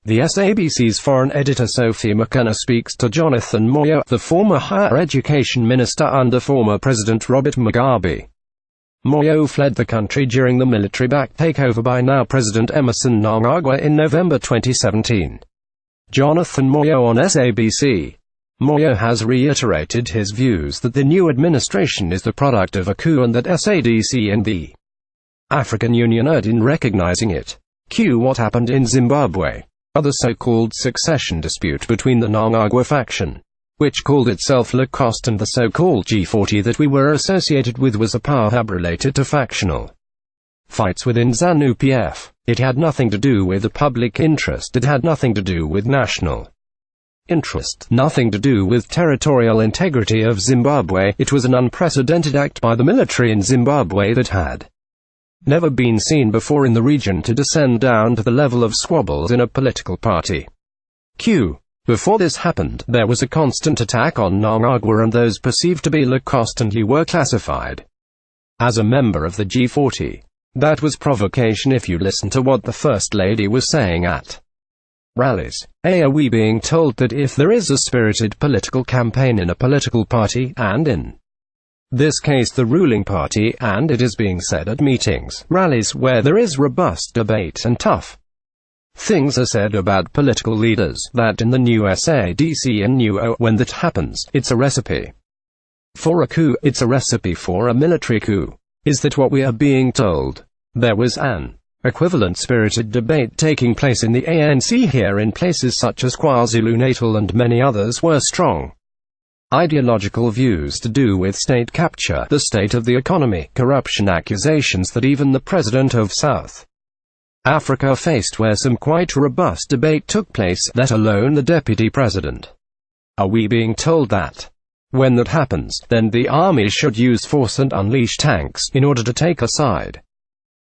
The SABC's foreign editor Sophie McKenna speaks to Jonathan Moyo, the former higher education minister under former President Robert Mugabe. Moyo fled the country during the military-backed takeover by now President Emerson Mnangagwa in November 2017. Jonathan Moyo on SABC. Moyo has reiterated his views that the new administration is the product of a coup and that SADC and the African Union erred in recognizing it. What happened in Zimbabwe? The so-called succession dispute between the Mnangagwa faction, which called itself Lacoste, and the so-called G40 that we were associated with was a power hub related to factional fights within ZANU-PF. It had nothing to do with the public interest, it had nothing to do with national interest, nothing to do with territorial integrity of Zimbabwe. It was an unprecedented act by the military in Zimbabwe that had never been seen before in the region to descend down to the level of squabbles in a political party. Before this happened, there was a constant attack on Mnangagwa and those perceived to be Lacoste, and he were classified as a member of the G40. That was provocation if you listen to what the First Lady was saying at rallies. Are we being told that if there is a spirited political campaign in a political party, and in this case the ruling party, and it is being said at meetings, rallies, where there is robust debate and tough things are said about political leaders, that in the new SADC and new O, when that happens, it's a recipe for a coup, it's a recipe for a military coup. Is that what we are being told? There was an equivalent spirited debate taking place in the ANC here in places such as KwaZulu-Natal, and many others were strong ideological views to do with state capture, the state of the economy, corruption, accusations that even the president of South Africa faced, where some quite robust debate took place, let alone the deputy president. Are we being told that when that happens, then the army should use force and unleash tanks in order to take a side?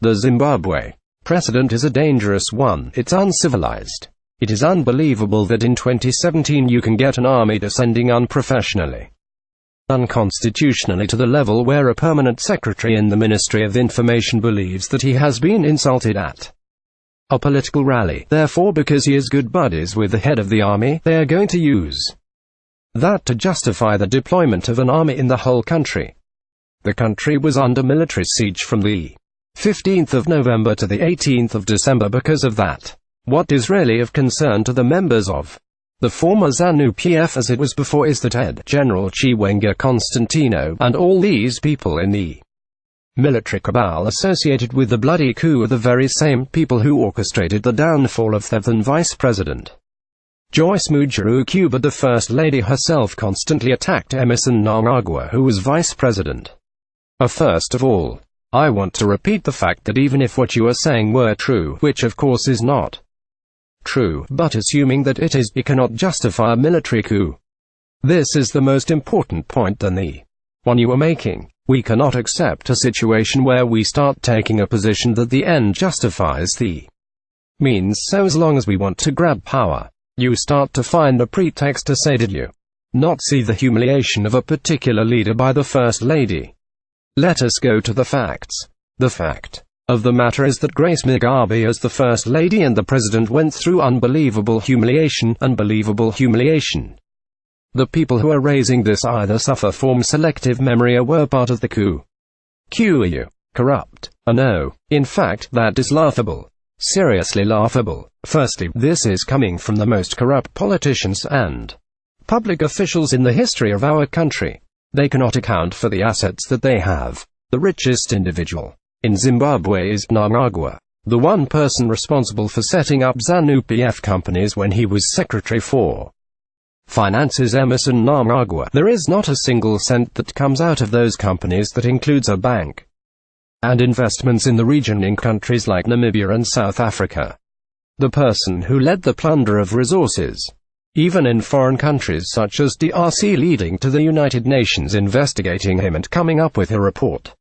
The Zimbabwe precedent is a dangerous one. It's uncivilized. It is unbelievable that in 2017 you can get an army descending unprofessionally, unconstitutionally, to the level where a permanent secretary in the Ministry of Information believes that he has been insulted at a political rally. Therefore, because he is good buddies with the head of the army, they are going to use that to justify the deployment of an army in the whole country. The country was under military siege from the 15th of November to the 18th of December because of that. What is really of concern to the members of the former ZANU-PF, as it was before, is that Head General Chiwenga Constantino and all these people in the military cabal associated with the bloody coup are the very same people who orchestrated the downfall of the then Vice President Joyce Mujaru, but the First Lady herself constantly attacked Emerson Mnangagwa, who was Vice President. First of all, I want to repeat the fact that even if what you are saying were true, which of course is not true, but assuming that it is, it cannot justify a military coup. This is the most important point than the one you are making. We cannot accept a situation where we start taking a position that the end justifies the means. So as long as we want to grab power, you start to find a pretext to say, did you not see the humiliation of a particular leader by the First Lady? Let us go to the facts. The fact of the matter is that Grace Mugabe as the First Lady and the President went through unbelievable humiliation, The people who are raising this either suffer from selective memory or were part of the coup. Are you corrupt? No. In fact, that is laughable. Seriously laughable. Firstly, this is coming from the most corrupt politicians and public officials in the history of our country. They cannot account for the assets that they have. The richest individual in Zimbabwe is Mnangagwa, the one person responsible for setting up ZANU-PF companies when he was Secretary for Finances. Emerson Mnangagwa. There is not a single cent that comes out of those companies that includes a bank and investments in the region in countries like Namibia and South Africa. The person who led the plunder of resources, even in foreign countries such as DRC, leading to the United Nations investigating him and coming up with a report.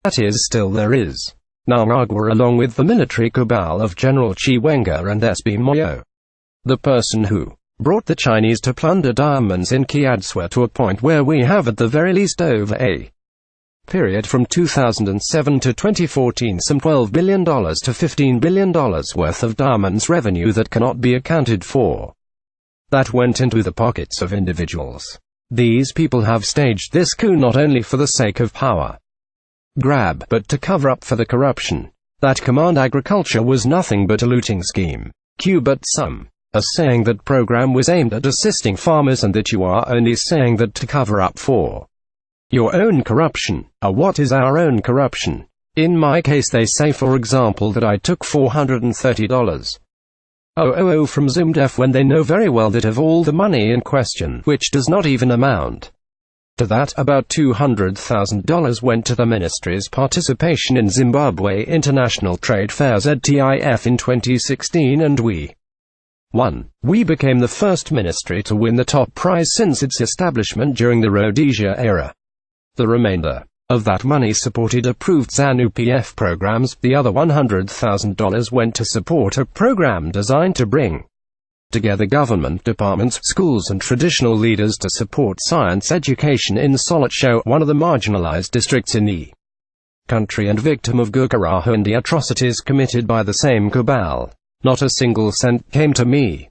That is, still there is Mnangagwa along with the military cabal of General Chiwenga and SB Moyo. The person who brought the Chinese to plunder diamonds in Kiadswa to a point where we have at the very least over a period from 2007 to 2014, some $12 billion to $15 billion worth of diamonds revenue that cannot be accounted for. That went into the pockets of individuals. These people have staged this coup not only for the sake of power grab, but to cover up for the corruption. That command agriculture was nothing but a looting scheme. But some are saying that program was aimed at assisting farmers and that you are only saying that to cover up for your own corruption. What is our own corruption? In my case they say, for example, that I took $430 from Zimbabwe when they know very well that of all the money in question, which does not even amount to that, about $200,000 went to the ministry's participation in Zimbabwe International Trade Fair ZTIF in 2016, and we won. We became the first ministry to win the top prize since its establishment during the Rhodesia era. The remainder of that money supported approved ZANU-PF programs. The other $100,000 went to support a program designed to bring together government departments, schools and traditional leaders to support science education in Solitsho, one of the marginalized districts in the country and victim of Gukurahu and the atrocities committed by the same cabal. Not a single cent came to me.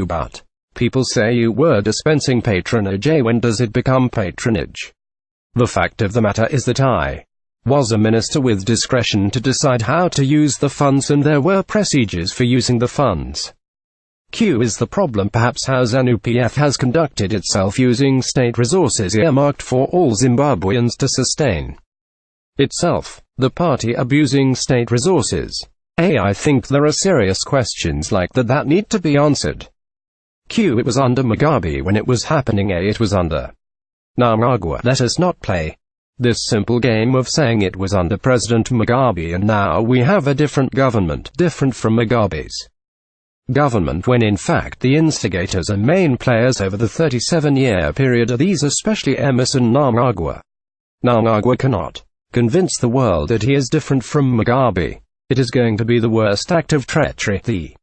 But people say you were dispensing patronage. When does it become patronage? The fact of the matter is that I was a minister with discretion to decide how to use the funds, and there were procedures for using the funds. Is the problem perhaps how ZANU-PF has conducted itself, using state resources earmarked for all Zimbabweans to sustain itself? The party abusing state resources? I think there are serious questions like that need to be answered. It was under Mugabe when it was happening. It was under mnangagwa. Let us not play this simple game of saying it was under President Mugabe and now we have a different government, different from Mugabe's government, when in fact the instigators and main players over the 37-year period are these, especially Emmerson Mnangagwa. Mnangagwa cannot convince the world that he is different from Mugabe. It is going to be the worst act of treachery, the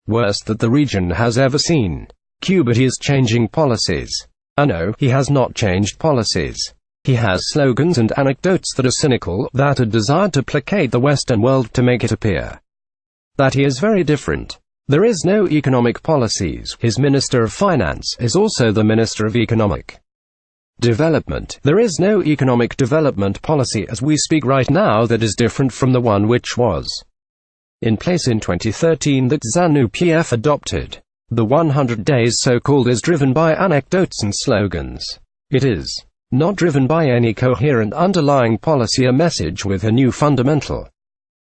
worst that the region has ever seen. But he is changing policies. No, he has not changed policies. He has slogans and anecdotes that are cynical, that are desired to placate the Western world to make it appear that he is very different. There is no economic policies. His Minister of Finance is also the Minister of Economic Development. There is no economic development policy as we speak right now that is different from the one which was in place in 2013 that ZANU-PF adopted. The 100 days so-called is driven by anecdotes and slogans. It is not driven by any coherent underlying policy or message with a new fundamental.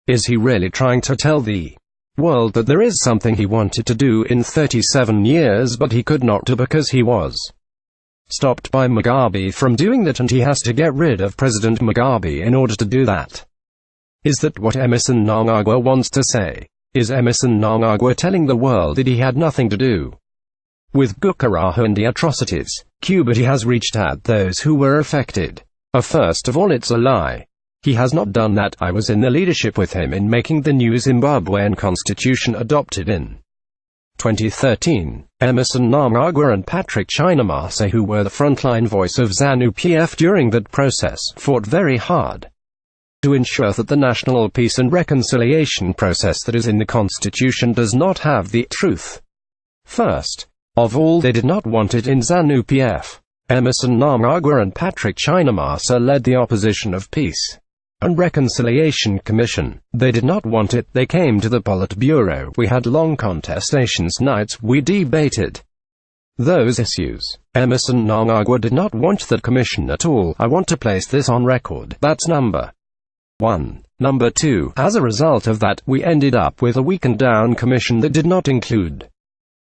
Is he really trying to tell the world that there is something he wanted to do in 37 years but he could not do because he was stopped by Mugabe from doing that, and he has to get rid of President Mugabe in order to do that? Is that what Emmerson Mnangagwa wants to say? Is Emmerson Mnangagwa telling the world that he had nothing to do with Gukurahu and the atrocities? But he has reached out those who were affected. First of all, it's a lie. He has not done that. I was in the leadership with him in making the new Zimbabwean constitution adopted in 2013. Emmerson Mnangagwa and Patrick Chinamasa, who were the frontline voice of ZANU-PF during that process, fought very hard to ensure that the national peace and reconciliation process that is in the constitution does not have the truth. First of all, they did not want it in ZANU-PF. Emmerson Mnangagwa and Patrick Chinamasa led the opposition of Peace and Reconciliation Commission. They did not want it. They came to the Politburo. We had long contestations nights. We debated those issues. Emmerson Mnangagwa did not want that commission at all. I want to place this on record. That's number one. Number two, as a result of that, we ended up with a weakened down commission that did not include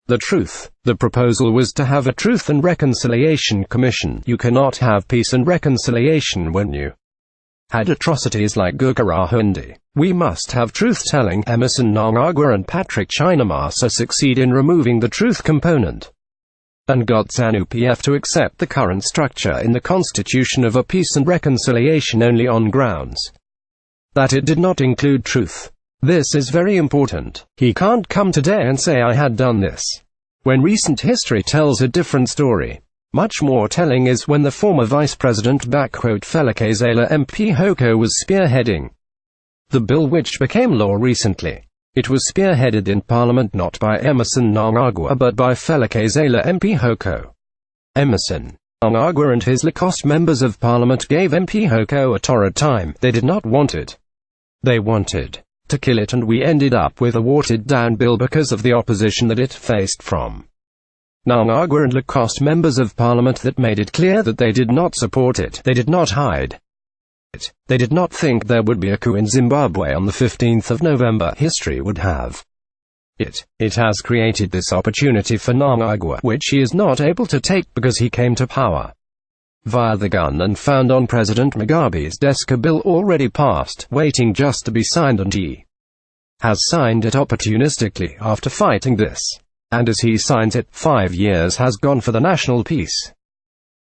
the truth. The proposal was to have a Truth and Reconciliation Commission. You cannot have peace and reconciliation when you had atrocities like Gukurahu. We must have truth-telling. Emmerson Mnangagwa and Patrick Chinamasa succeed in removing the truth component and got ZANU-PF to accept the current structure in the constitution of a peace and reconciliation only on grounds that it did not include truth. This is very important. He can't come today and say I had done this, when recent history tells a different story. Much more telling is when the former Vice President Felakazela MP Hoko was spearheading the bill which became law recently. It was spearheaded in Parliament not by Emerson Mnangagwa but by Felakazela MP Hoko. Emerson Mnangagwa and his Lacoste members of Parliament gave MP Hoko a torrid time. They did not want it. They wanted to kill it, and we ended up with a watered-down bill because of the opposition that it faced from Mnangagwa and Lacoste members of Parliament that made it clear that they did not support it. They did not hide it. They did not think there would be a coup in Zimbabwe on the 15th of November. History would have it. It has created this opportunity for Mnangagwa, which he is not able to take because he came to power via the gun and found on President Mugabe's desk a bill already passed, waiting just to be signed, and he has signed it opportunistically after fighting this. And as he signs it, 5 years has gone for the National Peace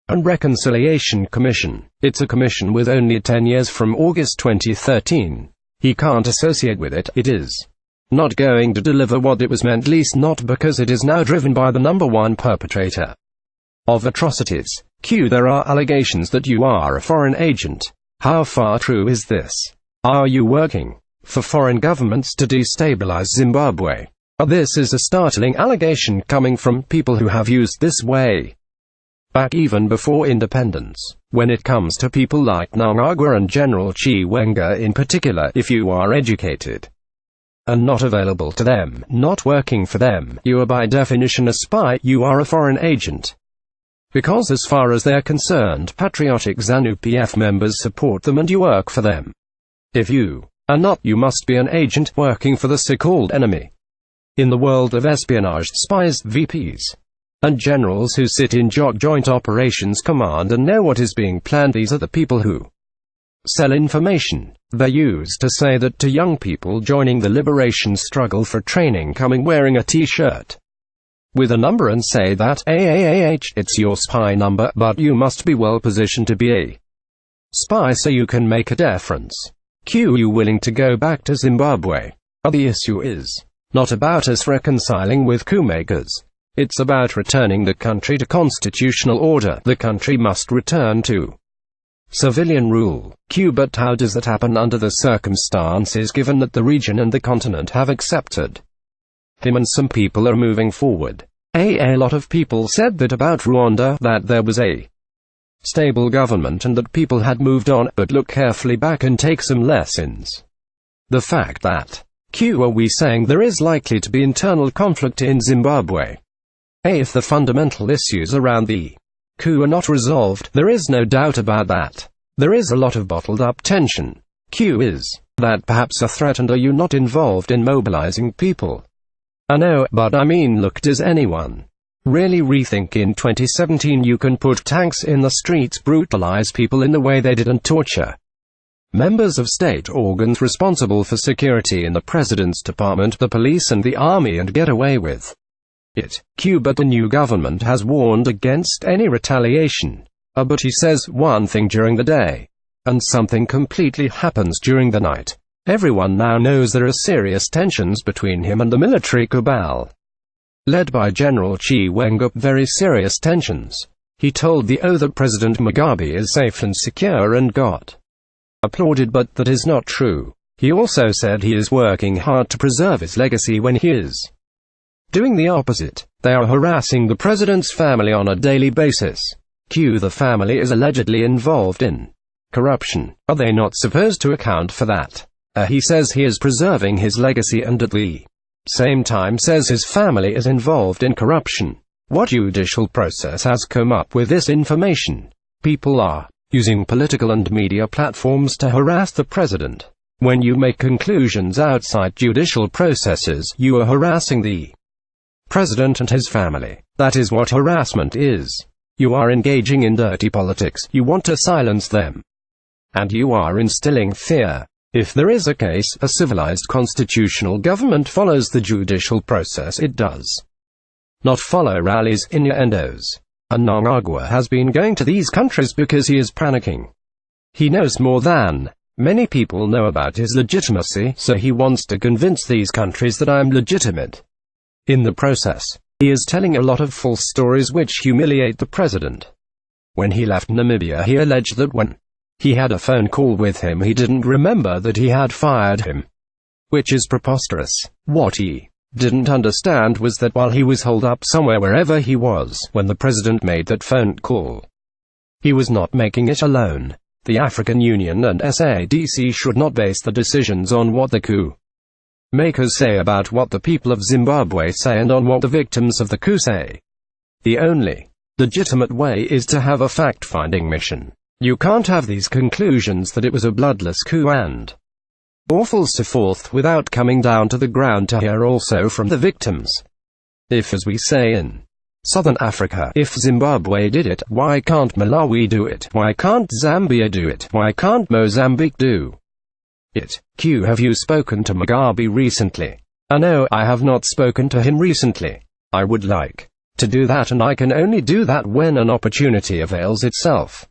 and Reconciliation Commission. It's a commission with only 10 years from August 2013. He can't associate with it. It is not going to deliver what it was meant, least not because it is now driven by the number one perpetrator of atrocities. There are allegations that you are a foreign agent. How far true is this? Are you working for foreign governments to destabilize Zimbabwe? This is a startling allegation coming from people who have used this way back even before independence. When it comes to people like Mnangagwa and General Chiwenga in particular, if you are educated and not available to them, not working for them, you are by definition a spy. You are a foreign agent. Because as far as they're concerned, patriotic ZANU-PF members support them and you work for them. If you are not, you must be an agent working for the so-called enemy. In the world of espionage, spies, VPs, and generals who sit in Joint Operations Command and know what is being planned, these are the people who sell information. They used to say that to young people joining the liberation struggle for training, coming wearing a t-shirt with a number and say that, it's your spy number, but you must be well positioned to be a spy so you can make a difference. You willing to go back to Zimbabwe? The issue is not about us reconciling with coup makers. It's about returning the country to constitutional order. The country must return to civilian rule. But how does that happen under the circumstances given that the region and the continent have accepted him and some people are moving forward? A lot of people said that about Rwanda, that there was a stable government and that people had moved on, but look carefully back and take some lessons. The fact that are we saying there is likely to be internal conflict in Zimbabwe? If the fundamental issues around the coup are not resolved, there is no doubt about that. There is a lot of bottled up tension. Is that perhaps a threat, and are you not involved in mobilizing people? I know, but I mean, look, does anyone really rethink in 2017 you can put tanks in the streets, brutalize people in the way they did, and torture members of state organs responsible for security in the President's Department, the police and the army, and get away with it? But the new government has warned against any retaliation. But he says one thing during the day, and something completely happens during the night. Everyone now knows there are serious tensions between him and the military cabal led by General Chiwenga. Very serious tensions. He told the O that President Mugabe is safe and secure and got applauded, but that is not true. He also said he is working hard to preserve his legacy when he is doing the opposite. They are harassing the president's family on a daily basis. The family is allegedly involved in corruption. Are they not supposed to account for that? He says he is preserving his legacy and at the same time says his family is involved in corruption. What judicial process has come up with this information? People are using political and media platforms to harass the president. When you make conclusions outside judicial processes, you are harassing the president and his family. That is what harassment is. You are engaging in dirty politics. You want to silence them. And you are instilling fear. If there is a case, a civilized constitutional government follows the judicial process. It does not follow rallies, innuendos. And Mnangagwa has been going to these countries because he is panicking. He knows more than many people know about his legitimacy, so he wants to convince these countries that I am legitimate. In the process, He is telling a lot of false stories which humiliate the president. When he left Namibia, he alleged that when he had a phone call with him, he didn't remember that he had fired him, which is preposterous. What he didn't understand was that while he was holed up somewhere wherever he was when the president made that phone call, he was not making it alone. The African Union and SADC should not base the decisions on what the coup makers say about what the people of Zimbabwe say and on what the victims of the coup say. The only legitimate way is to have a fact-finding mission. You can't have these conclusions that it was a bloodless coup and awful so forth without coming down to the ground to hear also from the victims. If, as we say in Southern Africa, if Zimbabwe did it, why can't Malawi do it? Why can't Zambia do it? Why can't Mozambique do it? Q. Have you spoken to Mugabe recently? No, I have not spoken to him recently. I would like to do that, and I can only do that when an opportunity avails itself.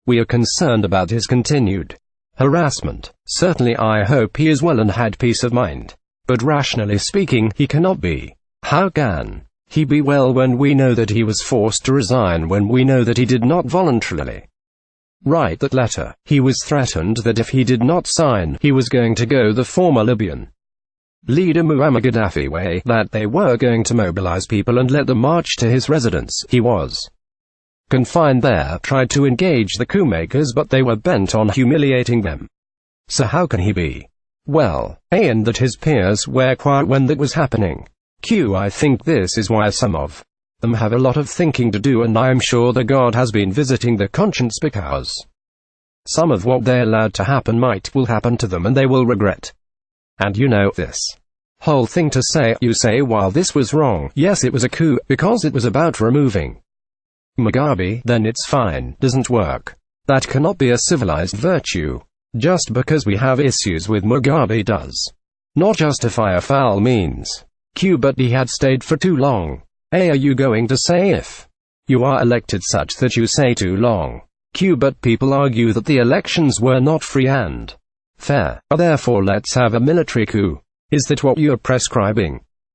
We are concerned about his continued harassment. Certainly I hope he is well and had peace of mind. But rationally speaking, he cannot be. How can he be well when we know that he was forced to resign, when we know that he did not voluntarily write that letter? He was threatened that if he did not sign, he was going to go the former Libyan leader Muammar Gaddafi way, that they were going to mobilize people and let them march to his residence. He was confined there, tried to engage the coup makers, but they were bent on humiliating them. So how can he be well, and that his peers were quiet when that was happening? Q. I think this is why some of them have a lot of thinking to do, and I am sure that God has been visiting their conscience, because some of what they allowed to happen will happen to them and they will regret. And you know, this whole thing to say, you say, while this was wrong, yes, it was a coup, because it was about removing Mugabe, then it's fine, doesn't work. That cannot be a civilized virtue. Just because we have issues with Mugabe does not justify a foul means. Q. But he had stayed for too long. Are you going to say if you are elected such that you say too long? Q. But people argue that the elections were not free and fair. Therefore let's have a military coup. Is that what you're prescribing?